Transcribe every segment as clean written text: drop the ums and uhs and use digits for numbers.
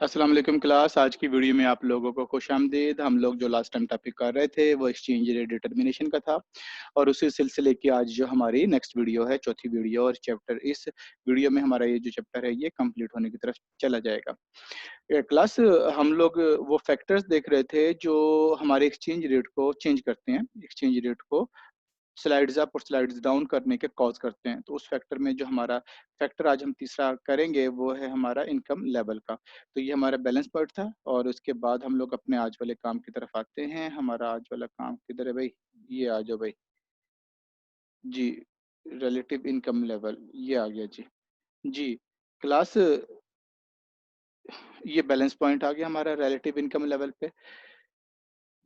अस्सलाम वालेकुम क्लास। आज की वीडियो में आप लोगों को खुशामदीद। हम लोग जो लास्ट टाइम टॉपिक कर रहे थे वो एक्सचेंज रेट डिटर्मिनेशन का था और उसी सिलसिले की आज जो हमारी नेक्स्ट वीडियो है, चौथी वीडियो और चैप्टर, इस वीडियो में हमारा ये जो चैप्टर है ये कंप्लीट होने की तरफ चला जाएगा। क्लास हम लोग वो फैक्टर्स देख रहे थे जो हमारे एक्सचेंज रेट को चेंज करते हैं, एक्सचेंज रेट को स्लाइड्स अप और स्लाइड्स डाउन करने के कॉज करते हैं। तो उस फैक्टर में जो हमारा फैक्टर आज हम तीसरा करेंगे वो है हमारा इनकम लेवल का। तो ये हमारा बैलेंस पॉइंट था और उसके बाद हम लोग अपने आज वाले काम की तरफ आते हैं। हमारा आज वाला काम किधर है भाई? ये आ जाओ भाई जी। रिलेटिव इनकम लेवल ये आ गया जी। जी क्लास, ये बैलेंस पॉइंट आ गया हमारा रिलेटिव इनकम लेवल पे।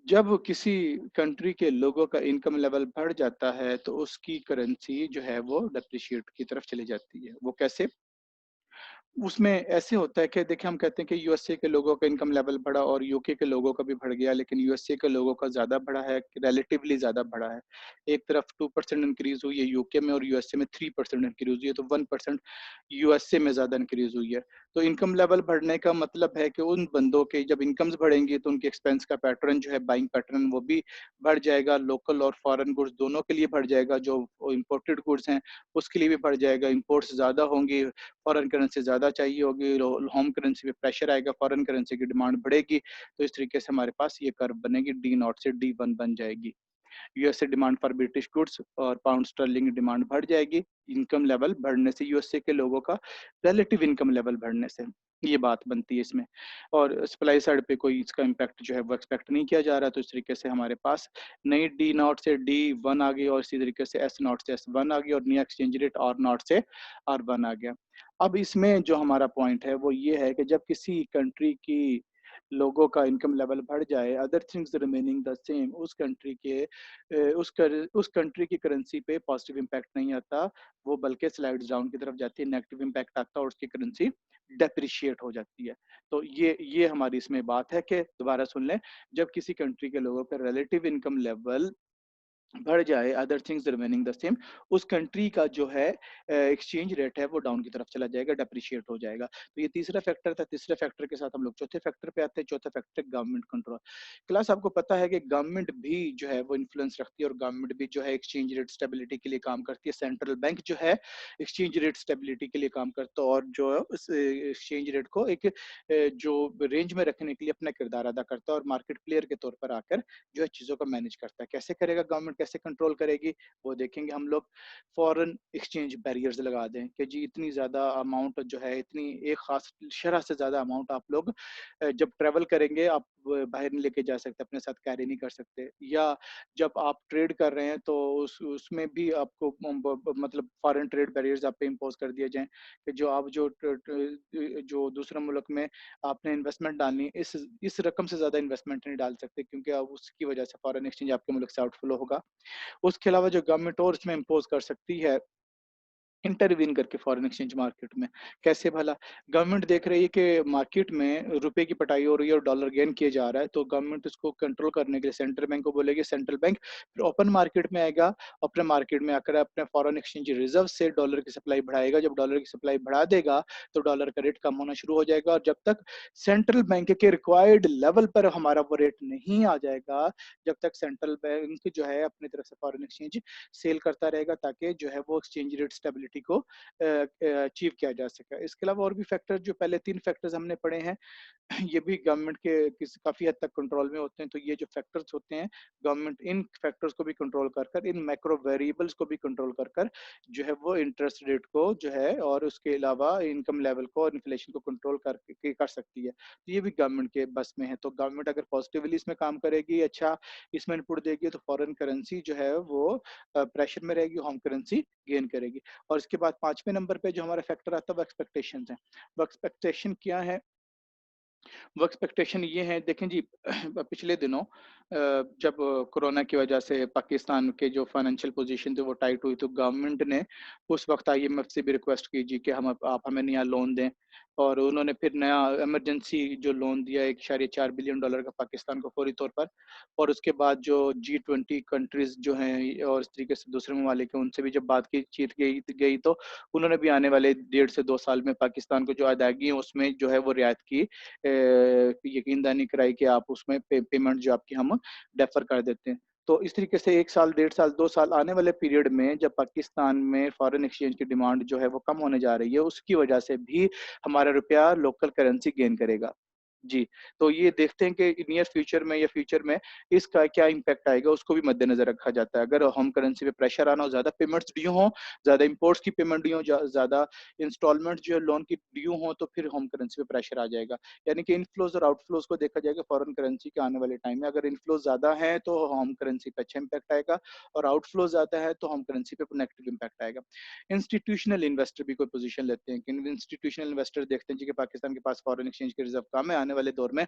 जब किसी कंट्री के लोगों का इनकम लेवल बढ़ जाता है तो उसकी करेंसी जो है वो डेप्रिशिएट की तरफ चली जाती है। वो कैसे? उसमें ऐसे होता है कि देखिए, हम कहते हैं कि यूएसए के लोगों का इनकम लेवल बढ़ा और यूके के लोगों का भी बढ़ गया, लेकिन यूएसए के लोगों का ज़्यादा बढ़ा है, रिलेटिवली ज़्यादा बढ़ा है। एक तरफ 2% इंक्रीज़ हुई है यूके में और यूएसए में 3% इंक्रीज़ हुई है, तो 1% यूएसए में ज़्यादा इंक्रीज़ हुई है। तो इनकम लेवल बढ़ने का मतलब है कि उन बंदों के जब इनकम्स बढ़ेंगी तो उनके एक्सपेंस का पैटर्न जो है, बाइंग पैटर्न, वो भी बढ़ जाएगा। लोकल और फॉरेन गुड्स दोनों के लिए बढ़ जाएगा। जो इम्पोर्टेड गुड्स हैं उसके लिए भी बढ़ जाएगा। इम्पोर्ट्स ज़्यादा होंगी, फॉरेन करेंसी ज़्यादा चाहिए होगी, होम करेंसी पे प्रेशर आएगा, फॉरेन करेंसी की डिमांड बढ़ेगी। तो इस तरीके से हमारे पास ये कर्व बनेगी, डी नॉट से D1 बन जाएगी। USA demand for British goods और पाउंड स्टर्लिंग डिमांड बढ़ जाएगी इनकम लेवल बढ़ने से, यूएसए के लोगों का रिलेटिव इनकम लेवल बढ़ने से। ये बात बनती है इसमें। और सप्लाई साइड पे कोई इसका इम्पैक्ट जो है वो एक्सपेक्ट नहीं किया जा रहा। तो इस तरीके से हमारे पास नई डी नॉट से D1 आ गई और इसी तरीके से एस नॉट से S1 आ गई और नया एक्सचेंज रेट R नॉट से R1 आ गया। अब इसमें जो हमारा पॉइंट है वो ये है कि जब किसी कंट्री की लोगों का इनकम लेवल बढ़ जाए, other things remaining the same, उस कंट्री के उस कंट्री की करेंसी पे पॉजिटिव इम्पैक्ट नहीं आता, वो बल्कि स्लाइड्स डाउन की तरफ जाती है, नेगेटिव इम्पैक्ट आता है और उसकी करेंसी डेप्रिशिएट हो जाती है। तो ये हमारी इसमें बात है कि दोबारा सुन लें, जब किसी कंट्री के लोगों का रिलेटिव इनकम लेवल बढ़ जाए, other things remaining the same, उस कंट्री का जो है एक्सचेंज रेट है वो डाउन की तरफ चला जाएगा, डेप्रिशिएट हो जाएगा। तो ये तीसरा फैक्टर था। तीसरे फैक्टर के साथ हम लोग चौथे फैक्टर पे आते हैं। चौथा फैक्टर गवर्नमेंट कंट्रोल। क्लास, आपको पता है कि गवर्नमेंट भी जो है वो इन्फ्लुएंस रखती है और गवर्नमेंट भी जो है एक्सचेंज रेट स्टेबिलिटी के लिए काम करती है। सेंट्रल बैंक जो है एक्सचेंज रेट स्टेबिलिटी के लिए काम करता है और जो है उस एक्सचेंज रेट को एक जो रेंज में रखने के लिए अपना किरदार अदा करता है और मार्केट प्लेयर के तौर पर आकर जो है चीज़ों को मैनेज करता है। कैसे करेगा गवर्नमेंट, कैसे कंट्रोल करेगी, वो देखेंगे हम लोग। फॉरेन एक्सचेंज बैरियर्स लगा दें कि जी इतनी ज़्यादा अमाउंट जो है, इतनी एक ख़ास शरह से ज़्यादा अमाउंट आप लोग जब ट्रैवल करेंगे आप बाहर नहीं लेके जा सकते, अपने साथ कैरी नहीं कर सकते। या जब आप ट्रेड कर रहे हैं तो उसमें भी आपको मतलब फॉरेन ट्रेड बैरियर्स आप पे इम्पोज कर दिए जाएँ कि जो आप जो दूसरे मुल्क में आपने इन्वेस्टमेंट डालनी है, इस रकम से ज़्यादा इन्वेस्टमेंट नहीं डाल सकते क्योंकि अब उसकी वजह से फॉरेन एक्सचेंज आपके मुल्क से आउटफ्लो होगा। उसके अलावा जो गवर्नमेंट और इसमें इम्पोज़ कर सकती है, इंटरवीन करके फॉरेन एक्सचेंज मार्केट में। कैसे भला? गवर्नमेंट देख रही है कि मार्केट में रुपए की पिटाई हो रही है और डॉलर गेन किया जा रहा है, तो गवर्नमेंट इसको कंट्रोल करने के लिए सेंट्रल बैंक को बोलेगी। सेंट्रल बैंक फिर ओपन मार्केट में आएगा, अपने मार्केट में आकर अपने फॉरेन एक्सचेंज रिजर्व से डॉलर की सप्लाई बढ़ाएगा। जब डॉलर की सप्लाई बढ़ा देगा तो डॉलर का रेट कम होना शुरू हो जाएगा और जब तक सेंट्रल बैंक के रिक्वायर्ड लेवल पर हमारा वो रेट नहीं आ जाएगा, जब तक सेंट्रल बैंक जो है अपनी तरफ से फॉरेन एक्सचेंज सेल करता रहेगा ताकि जो है वो एक्सचेंज रेट स्टेबिलिटी को अचीव किया जा सके। इसके अलावा और भी फैक्टर, जो पहले 3 फैक्टर्स हमने पढ़े हैं, ये भी गवर्नमेंट के किस काफ़ी हद तक कंट्रोल में होते हैं। तो ये जो फैक्टर्स होते हैं, गवर्नमेंट इन फैक्टर्स को भी कंट्रोल कर कर, इन मैक्रो वेरिएबल्स को भी कंट्रोल कर कर जो है वो इंटरेस्ट रेट को जो है और उसके अलावा इनकम लेवल को और इन्फ्लेशन को कंट्रोल कर सकती है। तो ये भी गवर्नमेंट के बस में है। तो गवर्नमेंट अगर पॉजिटिवली इसमें काम करेगी, अच्छा इसमें इनपुट देगी, तो फॉरेन करेंसी जो है वो प्रेशर में रहेगी, होम करेंसी गेन करेगी। और इसके बाद 5वें नंबर पे जो हमारा फैक्टर आता है वो एक्सपेक्टेशंस हैं। वो एक्सपेक्टेशन क्या है? वो एक्सपेक्टेशन ये है, देखें जी, पिछले दिनों जब कोरोना की वजह से पाकिस्तान के जो फाइनेंशियल पोजीशन थी वो टाइट हुई, तो गवर्नमेंट ने उस वक्त आईएमएफ से भी रिक्वेस्ट की जी कि हम आप हमें नया लोन दें। और उन्होंने फिर नया इमरजेंसी जो लोन दिया $1.4 बिलियन का पाकिस्तान को फौरी तौर पर। और उसके बाद जो G20 कंट्रीज़ जो हैं और इस तरीके से दूसरे ममालिक हैं, उनसे भी जब बातचीत गई गई तो उन्होंने भी आने वाले 1.5 से 2 साल में पाकिस्तान को जो अदायगी है उसमें जो है वो रियायत की यकीनदहानी कराई कि आप उसमें पेमेंट जो आपकी हम डेफर कर देते हैं। तो इस तरीके से 1 साल, 1.5 साल, 2 साल आने वाले पीरियड में जब पाकिस्तान में फॉरेन एक्सचेंज की डिमांड जो है वो कम होने जा रही है, उसकी वजह से भी हमारा रुपया लोकल करेंसी गेन करेगा। जी, तो ये देखते हैं कि नियर फ्यूचर में या फ्यूचर में इसका क्या इम्पैक्ट आएगा, उसको भी मद्देनज़र रखा जाता है। अगर होम करेंसी पे प्रेशर आना हो, ज़्यादा पेमेंट्स ड्यू हों, ज़्यादा इम्पोर्ट्स की पेमेंट ड्यू हों, ज़्यादा इंस्टॉलमेंट जो है लोन की ड्यू हों, तो फिर होम करेंसी पे प्रेशर आ जाएगा। यानी कि इनफ्लोज़ और आउटफ्लोज़ को देखा जाएगा फॉरेन करेंसी के आने वाले टाइम में। अगर इनफ्लोज़ ज़्यादा हैं, तो होम करेंसी पे अच्छा इम्पैक्ट आएगा और आउटफ्लो ज़्यादा है, तो होम करेंसी पे नेगेटिव इम्पैक्ट आएगा। इंस्टीट्यूशनल इन्वेस्टर भी कोई पोज़ीशन लेते हैं कि इंस्टीट्यूशनल इन्वेस्टर देखते हैं जी कि पाकिस्तान के पास फॉरेन एक्सचेंज के रिज़र्व कम है, आने वाले दौर में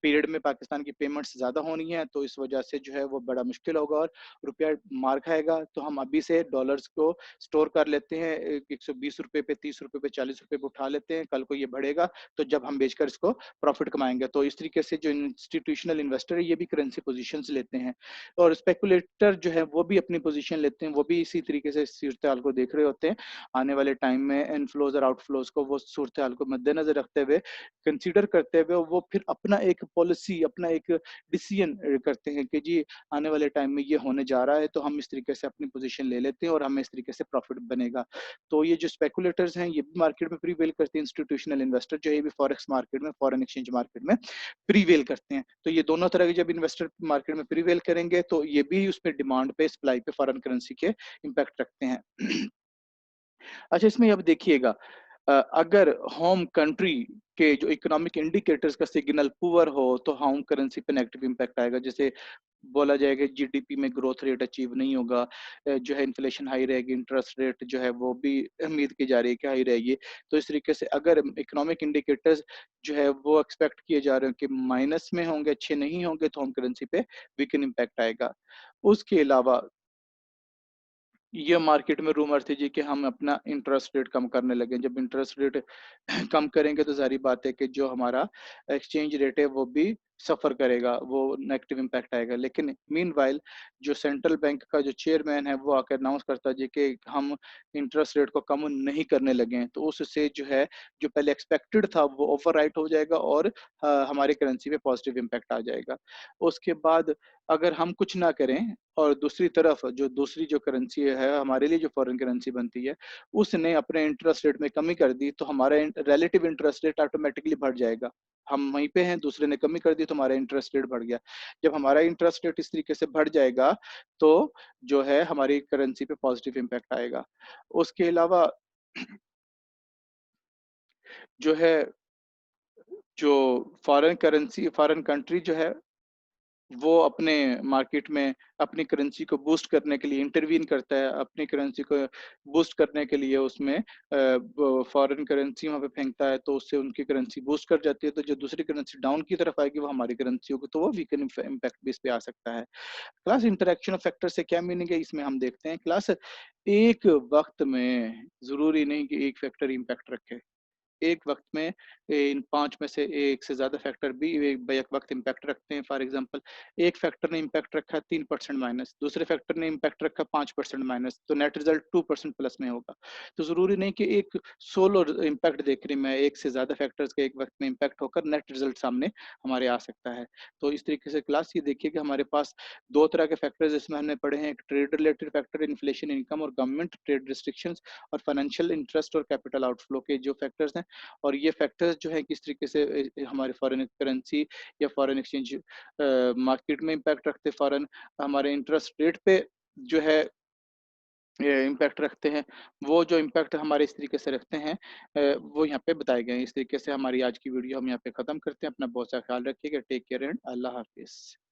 पीरियड में पाकिस्तान की पेमेंट्स ज़्यादा होनी है, तो इस वजह से जो है वो बड़ा मुश्किल होगा और रुपया मार खाएगा। तो हम अभी से डॉलर्स को स्टोर कर लेते हैं, ₹120 पे, ₹30 पे, ₹40 पे उठा लेते हैं, कल को ये बढ़ेगा, तो जब हम बेचकर इसको प्रॉफिट कमाएँगे। तो इस तरीके से जो इंस्टीट्यूशनल इन्वेस्टर है, ये भी करेंसी पोज़ीशंस लेते हैं और स्पेकुलेटर जो है, वो भी अपनी पोज़ीशन लेते हैं, वो भी इसी तरीके से सूरत-ए-हाल को देख रहे होते हैं। आने वाले टाइम में इनफ्लोज़ और आउटफ्लोज़ को वो सूरत-ए-हाल को मद्देनज़र रखते हुए कंसीडर करते हुए वो फिर अपना एक पॉलिसी, अपना एक डिसीजन करते हैं कि जी आने वाले टाइम में ये होने जा रहा है, तो हम इस तरीके से अपनी पोजीशन ले लेते हैं और हमें इस तरीके से प्रॉफिट बनेगा। तो ये जो स्पेकुलेटर्स हैं, ये भी मार्केट में प्रीवेल करते हैं, इंस्टीट्यूशनल इन्वेस्टर जो है, ये भी फॉरेक्स मार्केट में, फॉरेन एक्सचेंज मार्केट में प्रीवेल करते हैं। तो ये दोनों तरह के जब इन्वेस्टर मार्केट में प्रीवेल करेंगे, तो ये भी उसपे डिमांड पे, सप्लाई पे फॉरेन करेंसी के इम्पैक्ट रखते हैं। अच्छा, इसमें अब देखिएगा अगर होम कंट्री के जो इकोनॉमिक इंडिकेटर्स का सिग्नल पुअर हो, तो होम करेंसी पे नेगेटिव इम्पैक्ट आएगा। जैसे बोला जाएगा जीडीपी में ग्रोथ रेट अचीव नहीं होगा, जो है इन्फ्लेशन हाई रहेगी, इंटरेस्ट रेट जो है वो भी उम्मीद की जा रही है कि हाई रहेगी। तो इस तरीके से अगर इकोनॉमिक इंडिकेटर्स जो है वो एक्सपेक्ट किए जा रहे हैं कि माइनस में होंगे, अच्छे नहीं होंगे, तो होम करेंसी पे वीकन इम्पैक्ट आएगा। उसके अलावा ये मार्केट में रूमर थी जी कि हम अपना इंटरेस्ट रेट कम करने लगे। जब इंटरेस्ट रेट कम करेंगे तो ज़ाहिर बात है कि जो हमारा एक्सचेंज रेट है वो भी सफ़र करेगा, वो नेगेटिव इम्पैक्ट आएगा। लेकिन मीनवाइल जो सेंट्रल बैंक का जो चेयरमैन है वो आकर अनाउंस करता है जी कि हम इंटरेस्ट रेट को कम नहीं करने लगे हैं। तो उससे जो है, जो पहले एक्सपेक्टेड था वो ओवरराइट हो जाएगा और हमारी करेंसी पे पॉजिटिव इम्पैक्ट आ जाएगा। उसके बाद अगर हम कुछ ना करें और दूसरी तरफ जो दूसरी जो करेंसी है हमारे लिए जो फॉरेन करेंसी बनती है, उसने अपने इंटरेस्ट रेट में कमी कर दी, तो हमारा रिलेटिव इंटरेस्ट रेट ऑटोमेटिकली बढ़ जाएगा। हम वहीं पे हैं, दूसरे ने कमी कर दी तो हमारा इंटरेस्ट रेट बढ़ गया। जब हमारा इंटरेस्ट रेट इस तरीके से बढ़ जाएगा, तो जो है हमारी करेंसी पे पॉजिटिव इम्पैक्ट आएगा। उसके अलावा जो है, जो फॉरेन कंट्री जो है वो अपने मार्केट में अपनी करेंसी को बूस्ट करने के लिए इंटरवीन करता है, अपनी करेंसी को बूस्ट करने के लिए उसमें वो फॉरेन करेंसी वहाँ पे फेंकता है, तो उससे उनकी करेंसी बूस्ट कर जाती है, तो जो दूसरी करेंसी डाउन की तरफ आएगी, वो हमारी करेंसी होगी, तो वो वीकन इम्पैक्ट भी इस पे आ सकता है। क्लास इंटरैक्शन ऑफ फैक्टर से क्या मीनिंग है, इसमें हम देखते हैं क्लास एक वक़्त में ज़रूरी नहीं कि एक फैक्टर इम्पैक्ट रखे। एक वक़्त में इन 5 में से एक से ज़्यादा फैक्टर भी एक बैक वक़्त इम्पैक्ट रखते हैं। फॉर एग्ज़ाम्पल एक फैक्टर ने इम्पैक्ट रखा 3% माइनस, दूसरे फैक्टर ने इम्पैक्ट रखा 5% माइनस, तो नेट रिज़ल्ट 2% प्लस में होगा। तो ज़रूरी नहीं कि एक सोलो इम्पैक्ट देखने में एक से ज़्यादा फैक्टर्स के एक वक़्त में इम्पैक्ट होकर नेट रिज़ल्ट सामने हमारे आ सकता है। तो इस तरीके से क्लास ये देखिए कि हमारे पास 2 तरह के फैक्टर्स इसमें हमने पढ़े हैं, एक trade related factor, inflation, income और गवर्नमेंट ट्रेड रिस्ट्रिक्शंस और फाइनेंशियल इंटरेस्ट और कैपिटल आउटफ्लो के जो फैक्टर्स हैं, और ये फैक्टर्स जो हैं किस तरीके से हमारे फॉरेन करेंसी या फॉरेन एक्सचेंज मार्केट में इम्पैक्ट रखते, फॉरेन हमारे इंटरेस्ट रेट पे जो है इम्पैक्ट रखते हैं, वो जो इम्पैक्ट हमारे इस तरीके से रखते हैं वो यहाँ पे बताए गए हैं। इस तरीके से हमारी आज की वीडियो हम यहाँ पे ख़त्म करते हैं। अपना बहुत सा ख्याल रखिएगा। टेक केयर एंड अल्लाह हाफ़िज़।